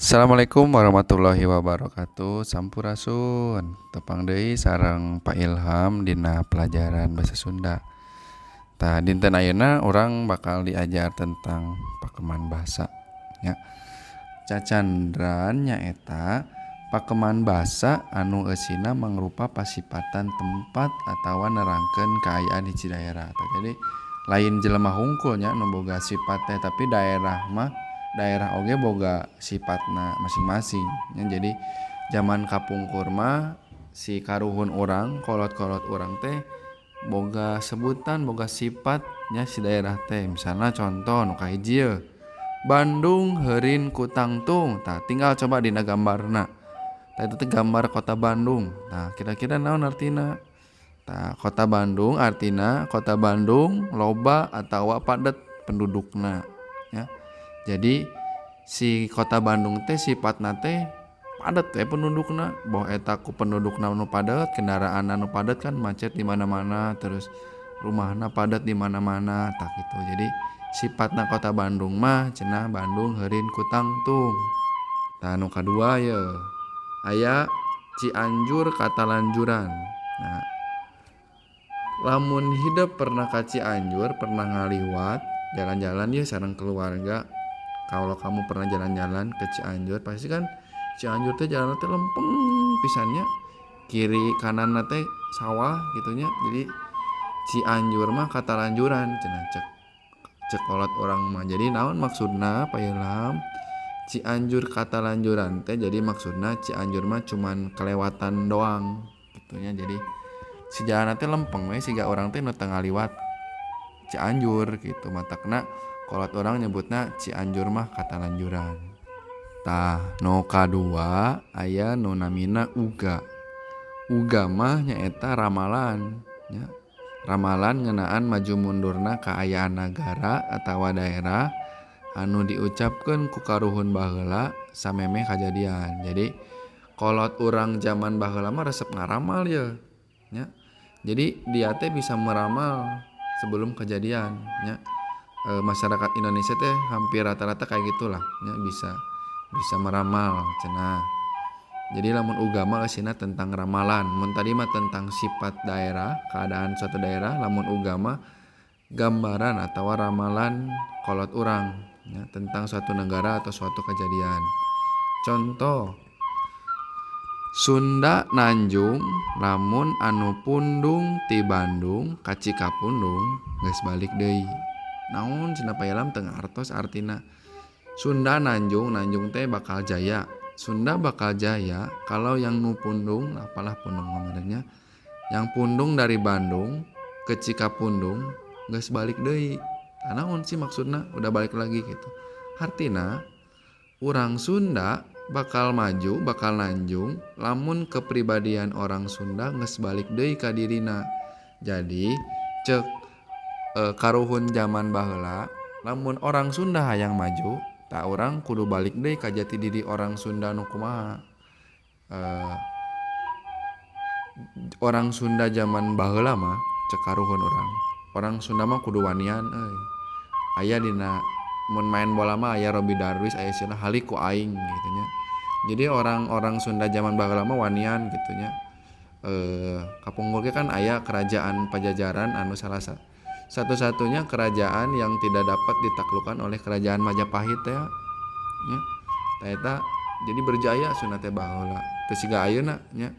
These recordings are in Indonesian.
Assalamualaikum warahmatullahi wabarakatuh. Sampurasun. Tepang deui sareng Pak Ilham dina pelajaran bahasa Sunda. Tah dinten ayeuna urang bakal diajar tentang pakeman basa nya. Cacandran nyaeta pakeman basa anu eusina mangrupa pasipatan tempat atawa nerangkeun kaayaan hiji daerah. Jadi lain jelema hungkul nya nu boga sifat teh, tapi daerah oge boga sifatna masing-masing ya. Jadi zaman kapungkur mah si karuhun orang kolot-kolot orang teh boga sebutan boga sifatnya si daerah teh. Misalnya contoh nu kahiji yeuh, Bandung heurin ku tangtung. Tah tinggal coba dina gambarna. Tah itu teh gambar kota Bandung. Nah kira-kira naon artina? Tah kota Bandung artina kota Bandung loba atawa padet pendudukna ya. Jadi si kota Bandung teh sifatna teh padet teh pendudukna. Boh eta ku pendudukna nu padet, kendaraan nu padet kan macet di mana-mana, terus rumahna padet di mana-mana tak gitu. Jadi sifatna kota Bandung mah cenah Bandung heurin ku tangtung. Tah nu kadua yeuh, aya Cianjur Katalanjuran. Nah, lamun hidup pernah ka Cianjur, pernah ngaliwat jalan-jalan ya sareng keluarga. Kalau kamu pernah jalan-jalan ke Cianjur, pasti kan Cianjur teh jalan teh lempeng pisannya, kiri kanan teh sawah gitunya. Jadi Cianjur mah Katalanjuran cenah cek kolot orang mah. Jadi naon maksudna Pak Ilham? Cianjur Katalanjuran teh jadi maksudna Cianjur mah cuman kelewatan doang gitunya. Jadi si jalan teh lempeng we siga orang teh nu teu ngaliwat Cianjur gitu. Matakna kolot orang nyebutna Cianjur mah Katalanjuran. Tah nu kadua aya nu namina uga. Uga mah nyaeta ramalan nya. Ramalan ngeunaan maju mundurna kaayaan nagara atawa daerah anu diucapkeun ku karuhun baheula samemeh kajadian. Jadi kolot urang zaman baheula mah resep ngaramal ya nya. Jadi dia teh bisa meramal sebelum kejadian nya. Masyarakat Indonesia teh hampir rata-rata kayak gitulah nya, bisa meramal cenah. Jadi lamun ugama eusina tentang ramalan. Mun tadi mah tentang sifat daerah, keadaan suatu daerah. Lamun ugama gambaran atau ramalan kolot urang ya, tentang suatu negara atau suatu kejadian. Contoh, Sunda Nanjung lamun anu pundung ti Bandung ka Cikapundung geus balik deui. Naon cenah Pak Ilham teu ngartos artina? Sunda Nanjung teh bakal jaya. Sunda bakal jaya kalau yang nu pundung, apalah pundung ngaranna, yang pundung dari Bandung ke Cikapundung geus balik deui. Tah naon sih maksudna? Udah balik lagi gitu. Artina urang Sunda bakal maju, bakal nanjung lamun kepribadian orang Sunda geus balik deui ka dirina. Jadi cek karuhun zaman baheula, lamun orang Sunda hayang maju, tak orang kudu balik deui ka jati diri orang Sunda nu kumaha. Orang Sunda zaman baheula mah cek karuhun orang Sunda mah kudu wanian euy. Aya dina mun main bola mah aya Robby Darwis, aya istilah halik ku aing gitu nya. Jadi orang-orang Sunda zaman baheula mah wanian gitu nya. Kapungkur ge kan aya kerajaan Pajajaran anu salah satu-satunya kerajaan yang tidak dapat ditaklukkan oleh kerajaan Majapahit ya. Tah eta jadi berjaya Sunda teh baheula. Teu siga ayeuna nya.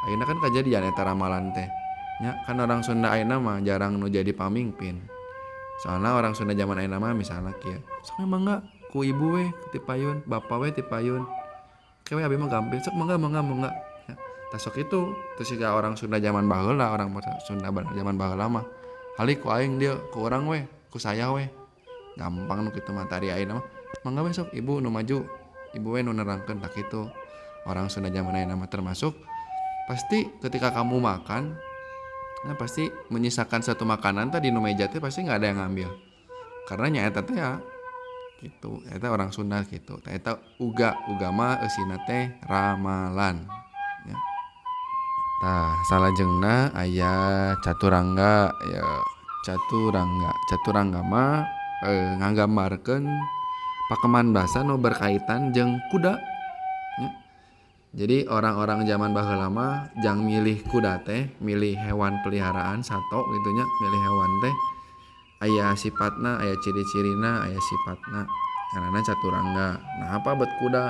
Ayeuna kan kajadian eta ramalan teh. Nya kan orang Sunda ayeuna mah jarang nu jadi pamimpin. Soalna orang Sunda zaman ayeuna mah misalna kieu. Sok mangga ku ibu we ti payun, bapa we ti payun. Kewe abi mah gampil, sok mangga. Ya, tah sok itu teu siga orang Sunda zaman baheula, orang Sunda zaman baheula mah halik ku aing dia ku urang we, ku saya we. Gampang nu kitu mah tari ayeuna mah. Mangga we sok ibu nu maju, ibu we nu nerangkeun tak kitu. Orang Sunda zaman ayeuna mah termasuk pasti ketika kamu makan, nah pasti menyisakan satu makanan tadi di meja teh pasti nggak ada yang ngambil. Karena nyaeta teh ya gitu, eta orang Sunda gitu. Eta ugama eusina teh ramalan. Ya. Tah salajengna aya caturangga ya. Caturangga mah nganggambarkeun pakeman basa nu berkaitan jeung kuda. Jadi orang-orang zaman baheula mah jang milih kuda teh, milih hewan peliharaan sato gitunya, milih hewan teh aya sifatna, aya ciri-cirina, aya sifatna. Karena caturangga. Nah, apa buat kuda?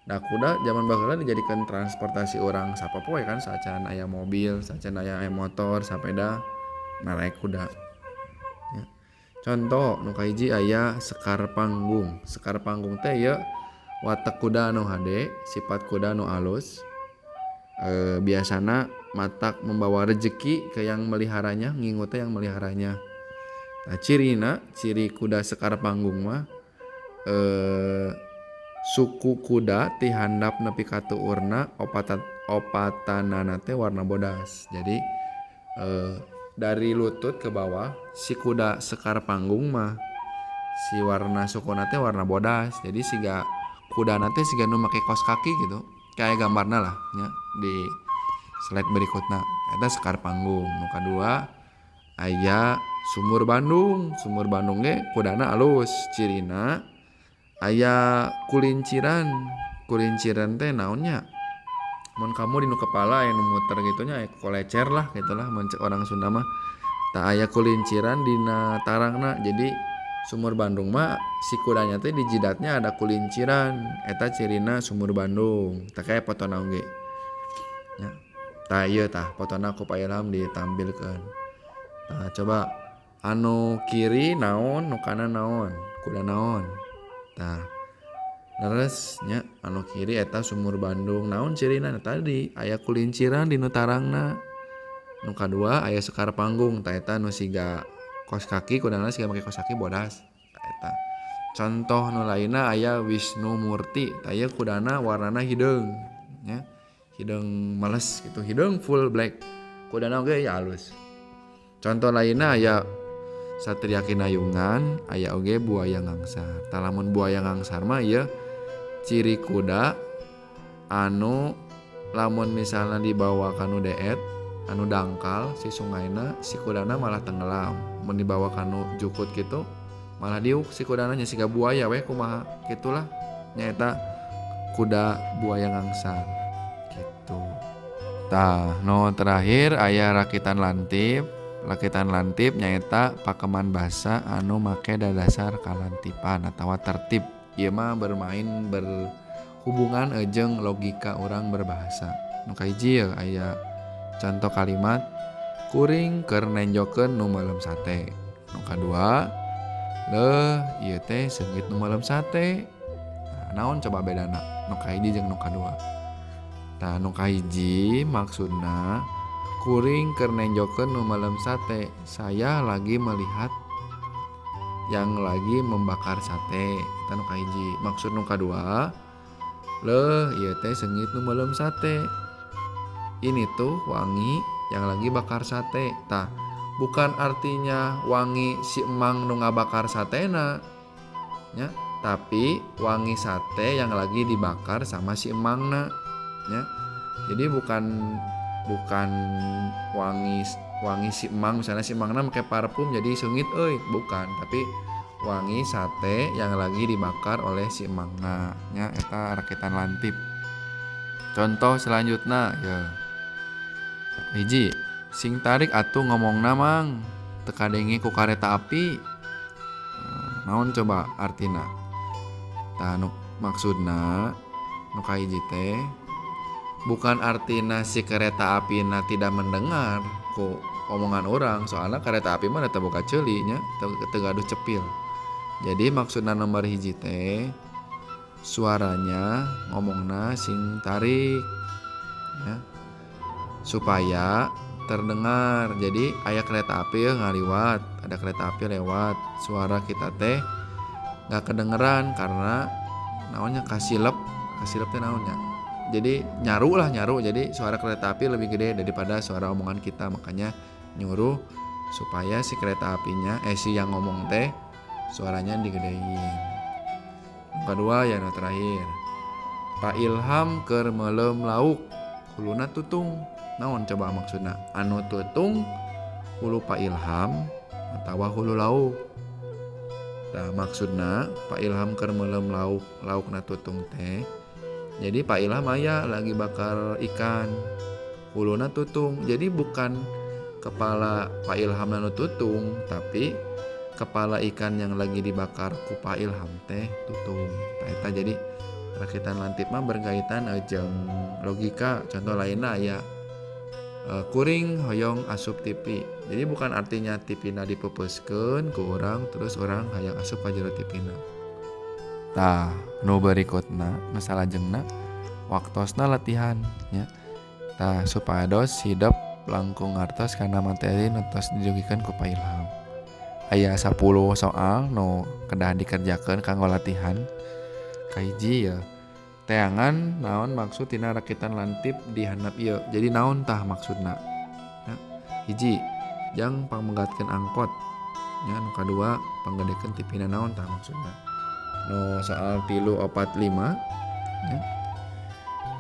Nah, kuda zaman baheula dijadikan transportasi orang sapopoe kan, sacan aya mobil, sacan aya motor, sapeda, naik kuda. Ya. Contoh nu kahiji aya sekar panggung. Sekar panggung teh ya watak kuda anu hade, sifat kuda anu alus. Biasana matak membawa rezeki ke yang meliharanya, ngingu teh yang meliharanya. Nah, ciri kuda sekar panggung mah suku kuda ti handap nepi ka tuurna opatanana teh warna bodas. Jadi dari lutut ke bawah si kuda sekar panggung mah si warna sukuna teh warna bodas. Jadi siga kuda teh siga nu make kaos kaki gitu. Kayak gambarna lah nya di slide berikutna. Eta sekar panggung. Nu kadua aya sumur Bandung. Sumur Bandung ge kudana alus. Cirina aya kulinciran. Kulinciran teh naonnya? Mun kamu dinu kepala aya nu muter gitunya aya kolecer lah gitulah mun orang Sunda mah. Tak aya kulinciran dina tarangna. Jadi sumur Bandung mah si kudanya teh di jidatnya ada kulinciran. Eta cirina sumur Bandung. Tak kayak fotona oge. Ya. Tah ieu tah fotona ku Pak Ilham ditampilkeun. Nah, coba anu kiri naon, nu kanan naon, kuda naon. Tah, leres nya anu kiri eta sumur Bandung. Naon cirina tadi aya kulinciran dinu tarangna. Nu kadua aya sekar panggung, tah eta nu siga kos kaki, kudana siga make kos kaki bodas. Tah eta. Contoh nu lainna aya Wisnu Murti, tah ieu kudana warnana hideung nya. Hideung meles gitu, hideung full black. Kudana oge ya alus. Contoh lainna aya Satria Kinayungan, aya oge buaya ngangsar. Tah lamun buaya ngangsar mah ieu ciri kuda anu lamun misalnya dibawa kanu deet, anu dangkal si sungayna, si kudana malah tenggelam. Mun dibawa kanu jukut gitu malah diuk si kudana nya siga buaya we kumaha gitulah. Nya eta kuda buaya ngangsar gitu. Tah, nu terakhir aya rakitan lantip. Rakitan lantip nyaeta pakeman basa anu make dadasar kalantipan atawa tertib. Ieu mah bermain berhubungan jeung logika orang berbahasa. Nu kahiji aya contoh kalimat kuring keur nenjokeun nu meulem sate. Nu kadua leuh ieu teh seungit nu meulem sate. Nah, naon coba bedana nu kahiji jeung nu kadua? Tah, nu kahiji maksudna kuring keur nenjokeun nu meulem sate. Saya lagi melihat yang lagi membakar sate. Eta nu kahiji. Maksud nu kadua, leuh ieu teh seungit nu meulem sate. Ini tuh wangi yang lagi bakar sate. Tah, bukan artinya wangi si emang nu ngabakar satena nya, tapi wangi sate yang lagi dibakar sama si emangna nya. Jadi bukan wangi si emang, misalnya si emangna make parfum jadi seungit euy, bukan, tapi wangi sate yang lagi dibakar oleh si emangna nya. Eta rakitan lantip. Contoh selanjutnya ya hiji sing tarik atuh ngomongna mang teu kadenge ku kareta api. Naon coba artina? Tah, nu maksudna nu kahiji teh bukan artina si kereta api tidak mendengar ku omongan orang, soalnya kereta api mah teu boga ceuli nya, teu gaduh cepil. Jadi maksudna nomor hiji teh suaranya ngomongna sing tarik ya, supaya terdengar. Jadi aya kereta api ngaliwat, ada kereta api lewat, suara kita teh nggak kedengeran karena naonnya kasilep teh naonnya. Jadi nyaru. Jadi suara kereta api lebih gede daripada suara omongan kita, makanya nyuruh supaya si kereta apinya si yang ngomong teh suaranya digedein. Yang kedua ya nu terakhir, Pak Ilham keur meulem lauk, huluna tutung. Naon coba maksudna? Anu tutung hulu Pak Ilham atawa hulu lauk. Nah, maksudna Pak Ilham keur meulem laukna tutung teh Jadi Pak Ilham aya lagi bakar ikan, uluna tutung. Jadi bukan kepala Pak Ilham anu tutung, tapi kepala ikan yang lagi dibakar ku Pak Ilham teh tutung. Eta jadi rakitan lantip mah berkaitan jeung logika. Contoh lainnya aya kuring hoyong asup TV. Jadi bukan artinya tipina dipepeuskeun ku urang terus urang hayang asup ka jero tipina. Tah, nu berikutna, nu salajengna waktosna latihan nya. Tah, supados hidup langkung ngartos kana materi nu tos dijugikeun ku Pak Ilham. Aya 10 soal nu kedah dikerjakeun kanggo latihan. Kahiji ya, teangan naon maksud tina rakitan lantip di handap ieu. Jadi naon tah maksudna? Ya. Hiji, jang pangmegatkeun angkot. Ya, nu kadua panggedekeun tipina naon tah maksudna. No soal 3, 4, 5 ya.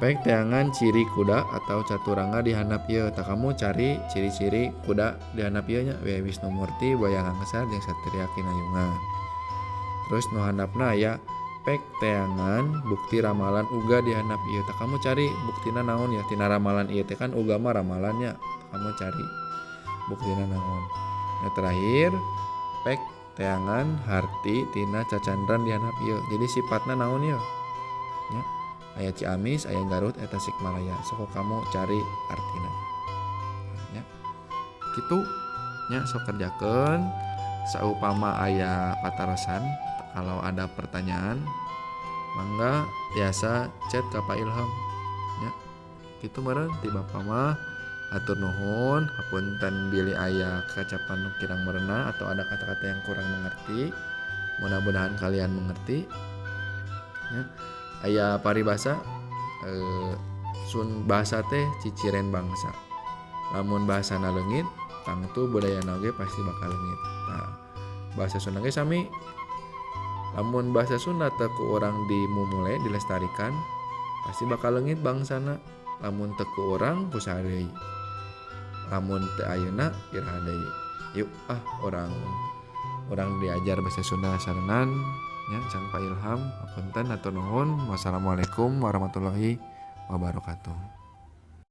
Baik teangan ciri kuda atau caturangga di handap ieu. Tah kamu cari ciri-ciri kuda di handap ieu nya. We Wisnu Murti, Boyang Angsar jeung Satria Kinayungan. Terus nu handapna aya pek teangan bukti ramalan uga di handap ieu. Tah kamu cari buktina naon ya tina ramalan ieu teh kan uga mah ramalannya. Kamu cari buktina naon. Yang terakhir pek teangan harti tina cacandran di handap ieu. Jadi sifatna naon ieu? Ya. Aya Ciamis, aya Garut, eta Tasikmalaya. Sok kamu cari artina. Ya. Kitu nya sok kerjakeun. Saupama aya patarosan, kalau ada pertanyaan mangga biasa chat ka Pak Ilham. Ya. Kitu meureun ti Bapa mah atur nuhun, hapunten bilih aya kacapan nu kirang meurna atau ada kata-kata yang kurang mengerti. Mudah-mudahan kalian mengerti. Ya. Aya paribasa sun bahasa teh ciciren bangsa. Lamun bahasana leungit, tangtu budayana oge pasti bakal leungit. Nah, bahasa Sunda ge sami. Lamun bahasa Sunda teu ku urang dimumule dilestarikan, pasti bakal leungit bangsana. Lamun teu ku urang kusaha deui. Lamun teu ayeuna iraha deui. Yuk orang diajar bahasa Sunda sarengan nya Cang Pak Ilham. Hapunten atur nuhun. Wassalamualaikum warahmatullahi wabarakatuh.